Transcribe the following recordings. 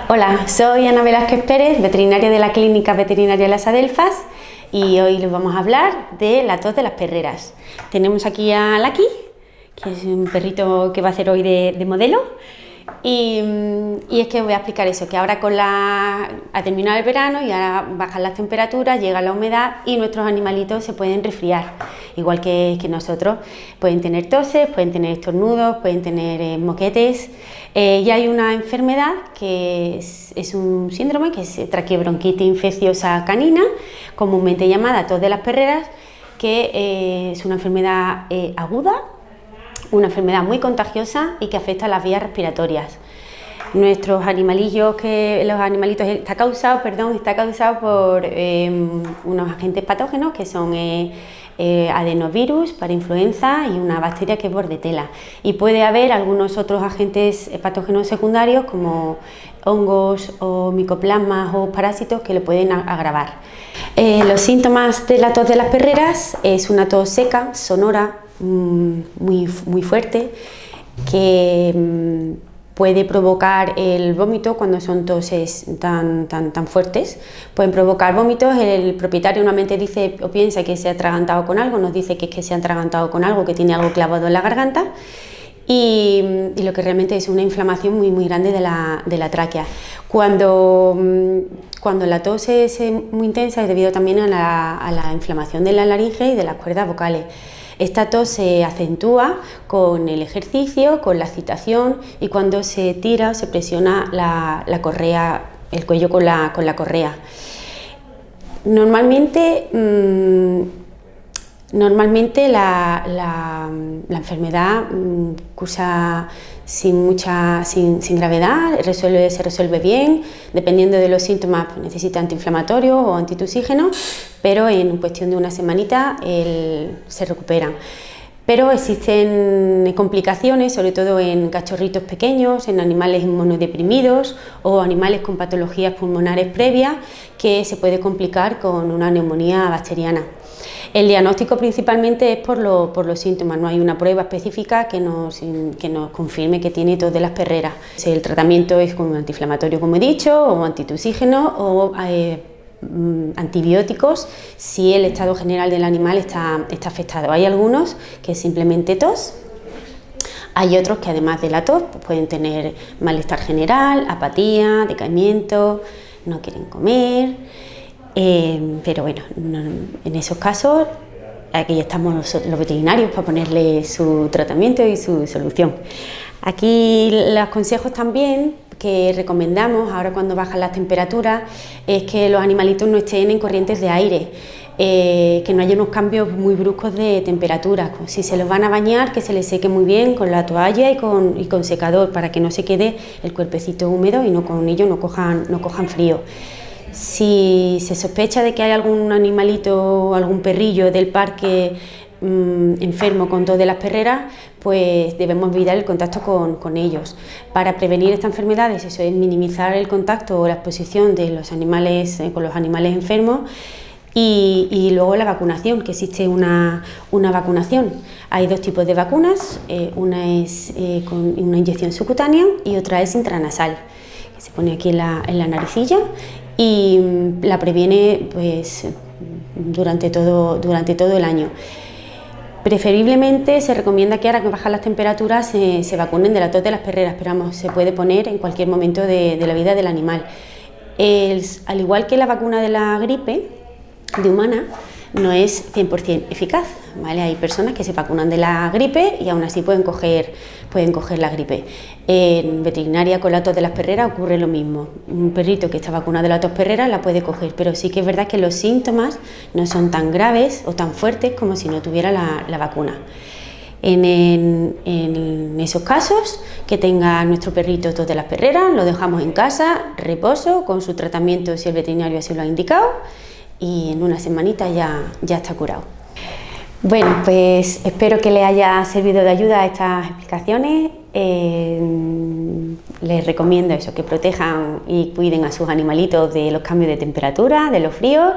Hola, soy Ana Velázquez Pérez, veterinaria de la Clínica Veterinaria Las Adelfas, y hoy les vamos a hablar de la tos de las perreras. Tenemos aquí a Lucky, que es un perrito que va a hacer hoy de modelo, y es que voy a explicar eso, que ahora ha terminado el verano y ahora bajan las temperaturas, llega la humedad y nuestros animalitos se pueden resfriar, igual que nosotros. Pueden tener toses, pueden tener estornudos, pueden tener moquetes. Y hay una enfermedad que es un síndrome, que es traqueobronquitis infecciosa canina, comúnmente llamada tos de las perreras, que es una enfermedad aguda, una enfermedad muy contagiosa y que afecta a las vías respiratorias. Nuestros animalitos está causado por unos agentes patógenos que son adenovirus para influenza y una bacteria que es bordetella, y puede haber algunos otros agentes patógenos secundarios como hongos o micoplasmas o parásitos que lo pueden agravar. Los síntomas de la tos de las perreras es una tos seca, sonora, muy fuerte, que puede provocar el vómito cuando son toses tan fuertes. Pueden provocar vómitos. El propietario normalmente dice o piensa que se ha atragantado con algo, nos dice que es que se ha atragantado con algo, que tiene algo clavado en la garganta, y lo que realmente es una inflamación muy grande de la tráquea. Cuando la tos es muy intensa es debido también a la inflamación de la laringe y de las cuerdas vocales. Esta tos se acentúa con el ejercicio, con la excitación y cuando se tira o se presiona la correa, el cuello con la correa. Normalmente la enfermedad cursa sin gravedad, se resuelve bien. Dependiendo de los síntomas, pues necesita antiinflamatorio o antitusígeno, pero en cuestión de una semanita se recuperan. Pero existen complicaciones, sobre todo en cachorritos pequeños, en animales inmunodeprimidos o animales con patologías pulmonares previas, que se puede complicar con una neumonía bacteriana. El diagnóstico principalmente es por los síntomas, no hay una prueba específica que nos confirme que tiene tos de las perreras. El tratamiento es con un antiinflamatorio, como he dicho, o antitusígeno o antibióticos si el estado general del animal está afectado. Hay algunos que es simplemente tos, hay otros que además de la tos pues pueden tener malestar general, apatía, decaimiento, no quieren comer, pero bueno, en esos casos aquí estamos los veterinarios para ponerle su tratamiento y su solución. Aquí los consejos también que recomendamos ahora cuando bajan las temperaturas es que los animalitos no estén en corrientes de aire, que no haya unos cambios muy bruscos de temperatura. Si se los van a bañar, que se les seque muy bien con la toalla y con secador, para que no se quede el cuerpecito húmedo y con ello no cojan frío. Si se sospecha de que hay algún animalito o algún perrillo del parque enfermo con tos de las perreras, pues debemos evitar el contacto con ellos. Para prevenir estas enfermedades, eso es minimizar el contacto o la exposición de los animales con los animales enfermos, y luego la vacunación, que existe una vacunación. Hay dos tipos de vacunas, una es con una inyección subcutánea y otra es intranasal, que se pone aquí en la naricilla y la previene pues durante todo el año. Preferiblemente se recomienda que ahora que bajan las temperaturas se vacunen de la tos de las perreras, pero vamos, se puede poner en cualquier momento de la vida del animal. Al igual que la vacuna de la gripe de humana, no es 100% eficaz, ¿vale? Hay personas que se vacunan de la gripe y aún así pueden coger la gripe. En veterinaria con la tos de las perreras ocurre lo mismo. Un perrito que está vacunado de la tos perrera la puede coger, pero sí que es verdad que los síntomas no son tan graves o tan fuertes como si no tuviera la vacuna. En esos casos, que tenga nuestro perrito tos de las perreras, lo dejamos en casa, reposo, con su tratamiento si el veterinario así lo ha indicado, y en una semanita ya está curado. Bueno, pues espero que les haya servido de ayuda estas explicaciones. Les recomiendo eso, que protejan y cuiden a sus animalitos de los cambios de temperatura, de los fríos,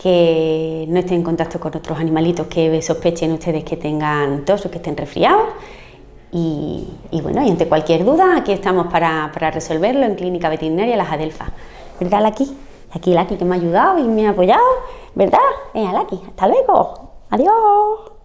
que no estén en contacto con otros animalitos que sospechen ustedes que tengan tos o que estén resfriados, Y bueno, y ante cualquier duda, aquí estamos para resolverlo en Clínica Veterinaria Las Adelfas. ¿Verdad, Laki? Aquí Laki que me ha ayudado y me ha apoyado, ¿verdad? Venga, Laki, hasta luego. Adiós.